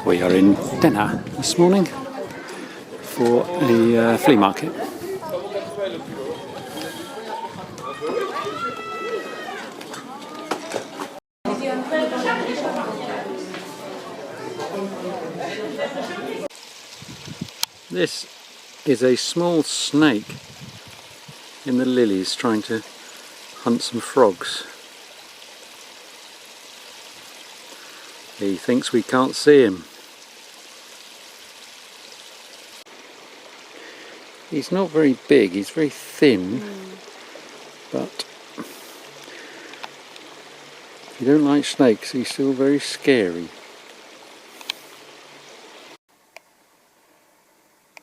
We are in Den Haag this morning for a flea market. This is a small snake in the lilies trying to hunt some frogs. He thinks we can't see him. He's not very big, he's very thin, but if you don't like snakes, he's still very scary.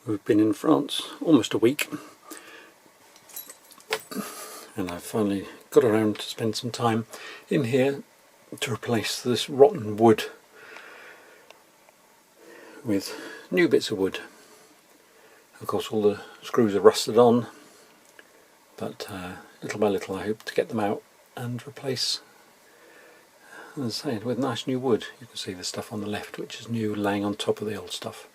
We've been in France almost a week, and I've finally got around to spend some time in here to replace this rotten wood with new bits of wood. Of course all the screws are rusted on, but little by little I hope to get them out and replace, as I say, with nice new wood. You can see the stuff on the left which is new, laying on top of the old stuff.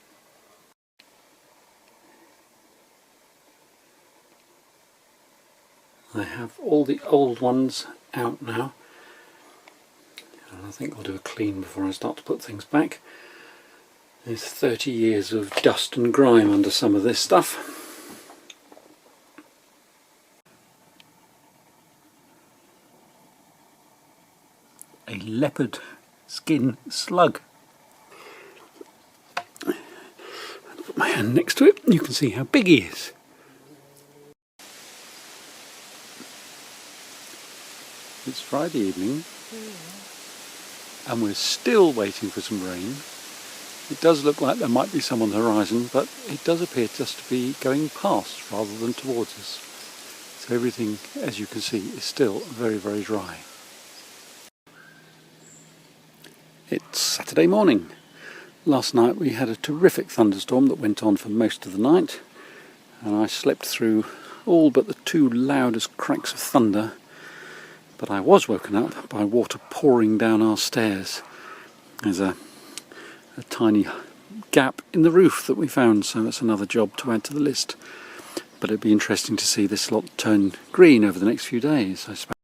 I have all the old ones out now, and I think I'll do a clean before I start to put things back. There's 30 years of dust and grime under some of this stuff. A leopard skin slug. I'll put my hand next to it and you can see how big he is. It's Friday evening and we're still waiting for some rain. It does look like there might be some on the horizon, but it does appear just to be going past rather than towards us. So everything, as you can see, is still very, very dry. It's Saturday morning. Last night we had a terrific thunderstorm that went on for most of the night, and I slept through all but the two loudest cracks of thunder. But I was woken up by water pouring down our stairs. There's a tiny gap in the roof that we found, so that's another job to add to the list. But it'd be interesting to see this lot turn green over the next few days, I suppose.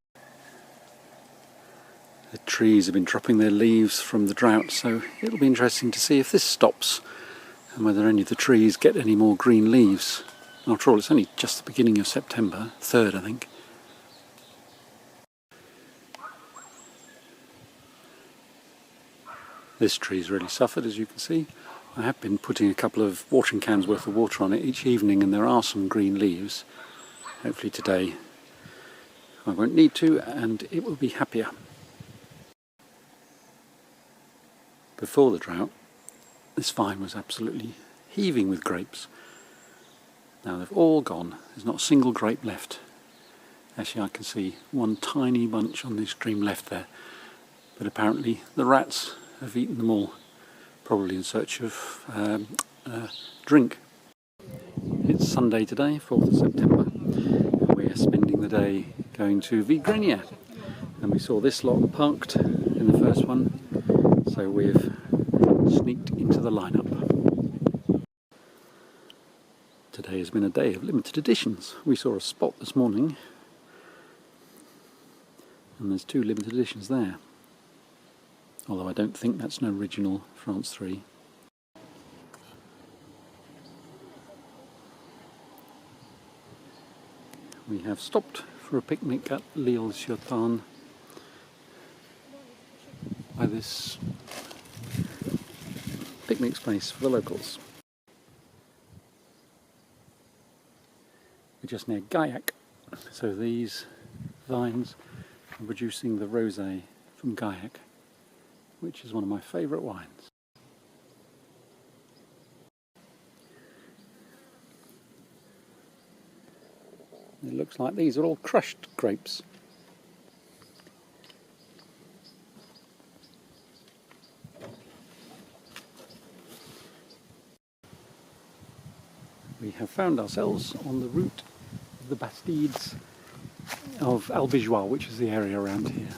The trees have been dropping their leaves from the drought, so it'll be interesting to see if this stops and whether any of the trees get any more green leaves. After all, it's only just the beginning of September, 3rd I think. This tree's really suffered, as you can see. I have been putting a couple of watering cans worth of water on it each evening, and there are some green leaves. Hopefully today I won't need to and it will be happier. Before the drought, this vine was absolutely heaving with grapes. Now they've all gone. There's not a single grape left. Actually I can see one tiny bunch on the extreme left there, but apparently the rats have eaten them all, probably in search of drink. It's Sunday today, 4th of September, and we are spending the day going to Vigrenier, and we saw this lot parked in the first one, so we've sneaked into the lineup. Today has been a day of limited editions. We saw a spot this morning, and there's 2 limited editions there. Although I don't think that's an original France 3. We have stopped for a picnic at L'Île-sur-Tarn by this picnic space for the locals. We're just near Gaillac, so these vines are producing the rosé from Gaillac, which is one of my favourite wines. It looks like these are all crushed grapes. We have found ourselves on the route of the Bastides of Albigeois, which is the area around here.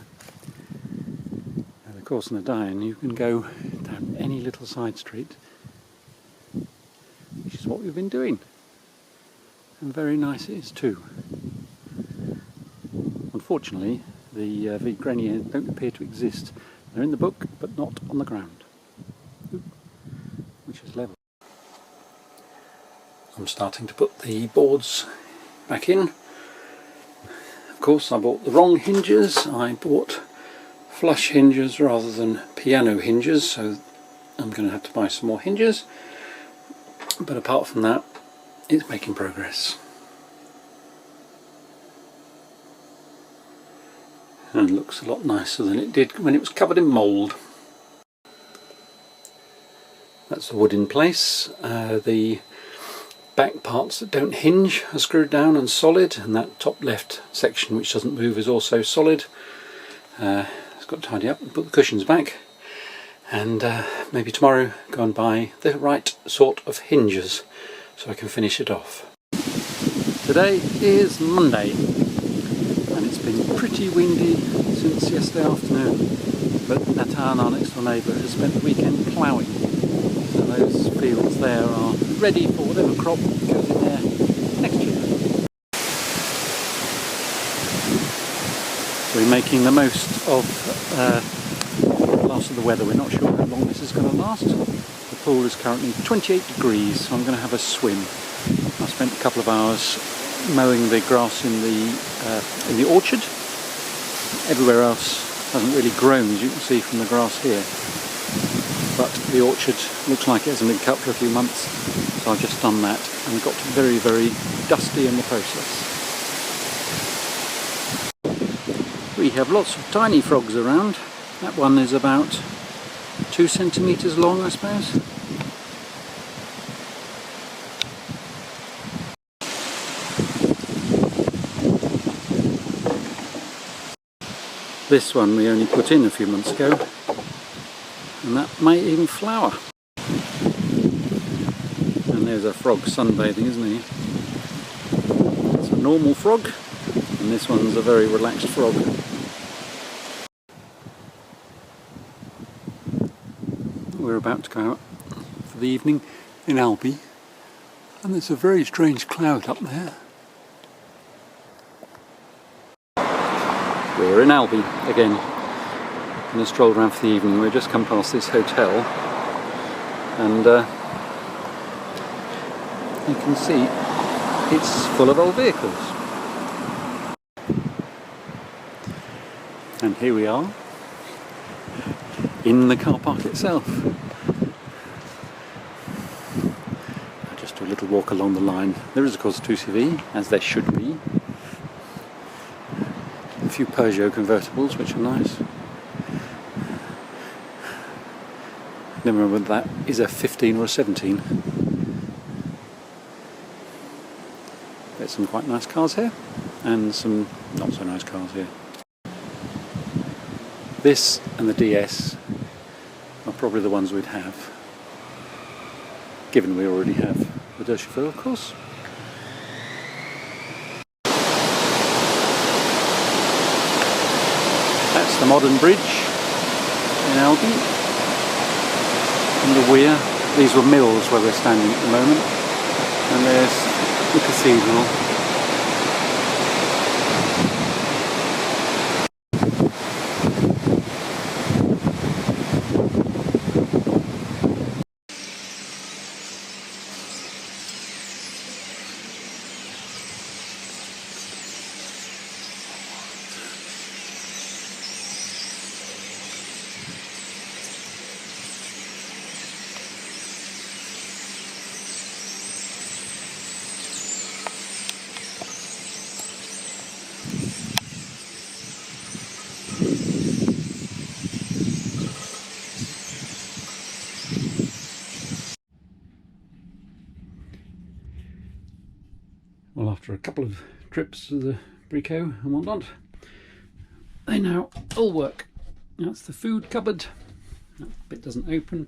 of course in the Dian you can go down any little side street, which is what we've been doing, and very nice it is too. Unfortunately the Vigrenier don't appear to exist. They're in the book but not on the ground, which is level. I'm starting to put the boards back in. Of course I bought the wrong hinges. I bought flush hinges rather than piano hinges, so I'm going to have to buy some more hinges, but apart from that it's making progress and looks a lot nicer than it did when it was covered in mould. That's the wood in place. The back parts that don't hinge are screwed down and solid, and that top left section which doesn't move is also solid. It's got to tidy up and put the cushions back, and maybe tomorrow go and buy the right sort of hinges so I can finish it off. Today is Monday and it's been pretty windy since yesterday afternoon, but Nathan, our next door neighbour, has spent the weekend ploughing, so those fields there are ready for whatever crop goes in there next year. So we're making the most of the weather. We're not sure how long this is going to last. The pool is currently 28 degrees, so I'm going to have a swim. I spent a couple of hours mowing the grass in the orchard. Everywhere else hasn't really grown, as you can see from the grass here, but the orchard looks like it hasn't been cut for a few months, so I've just done that and got very, very dusty in the process. We have lots of tiny frogs around. That one is about 2 centimetres long, I suppose. This one we only put in a few months ago, and that may even flower. And there's a frog sunbathing, isn't he? It's a normal frog, and this one's a very relaxed frog. We're about to go out for the evening in Albi, and there's a very strange cloud up there. We're in Albi again, and a stroll around for the evening. We've just come past this hotel, and you can see it's full of old vehicles. And here we are in the car park itself. I'll just do a little walk along the line. There is of course a 2CV, as there should be. A few Peugeot convertibles, which are nice. Never remember whether that is a 15 or a 17. There's some quite nice cars here, and some not so nice cars here. This and the DS are probably the ones we'd have, given we already have the Deux Chevaux, of course. That's the modern bridge in Albi. And the weir, these were mills where we're standing at the moment. And there's the cathedral. Well, after a couple of trips to the Brico and whatnot, they now all work. That's the food cupboard. That bit doesn't open.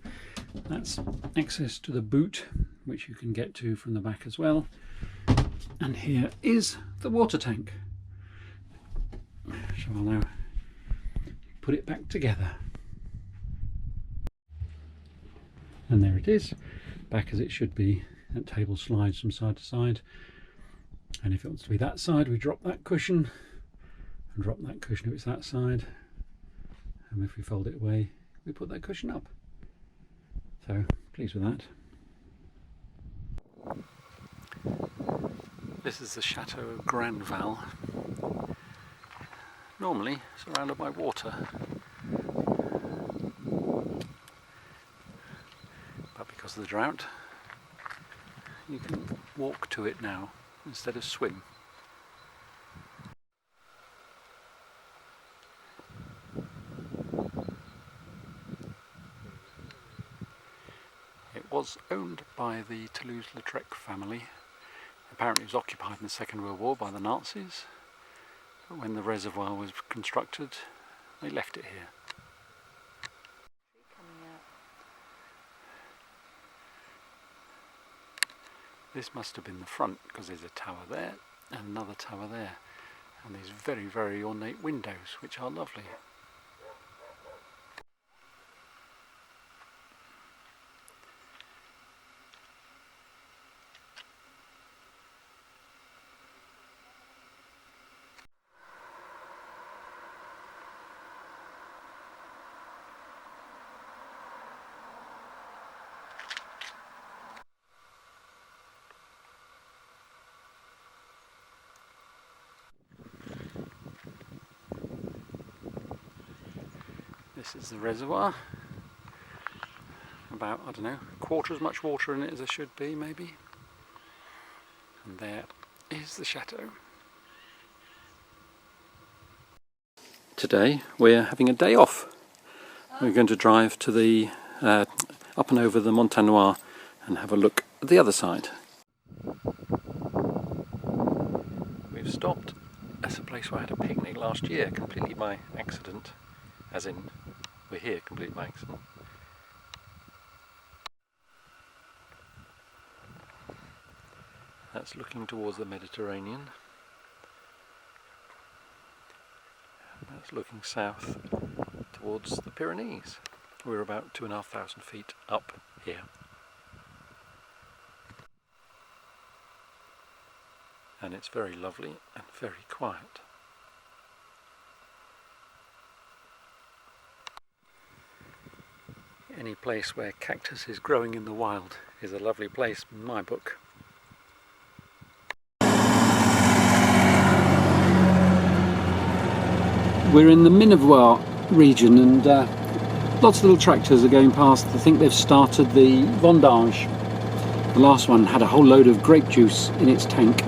That's access to the boot, which you can get to from the back as well. And here is the water tank. So I'll now put it back together. And there it is, back as it should be. That table slides from side to side, and if it wants to be that side, we drop that cushion and drop that cushion if it's that side, and if we fold it away, we put that cushion up. So pleased with that. This is the Chateau of Grandval, normally surrounded by water, but because of the drought you can walk to it now instead of swim. It was owned by the Toulouse-Lautrec family. Apparently it was occupied in the Second World War by the Nazis, but when the reservoir was constructed they left it here. This must have been the front, because there's a tower there and another tower there, and these very, very ornate windows which are lovely. This is the reservoir, about, I don't know, a quarter as much water in it as there should be maybe. And there is the chateau. Today we're having a day off. We're going to drive to the up and over the Montanoir and have a look at the other side. We've stopped at a place where I had a picnic last year, completely by accident, as in we're here completely by accident. That's looking towards the Mediterranean. And that's looking south towards the Pyrenees. We're about 2,500 feet up here. And it's very lovely and very quiet. Any place where cactus is growing in the wild is a lovely place in my book. We're in the Minervois region, and lots of little tractors are going past. I think they've started the vendange. The last one had a whole load of grape juice in its tank,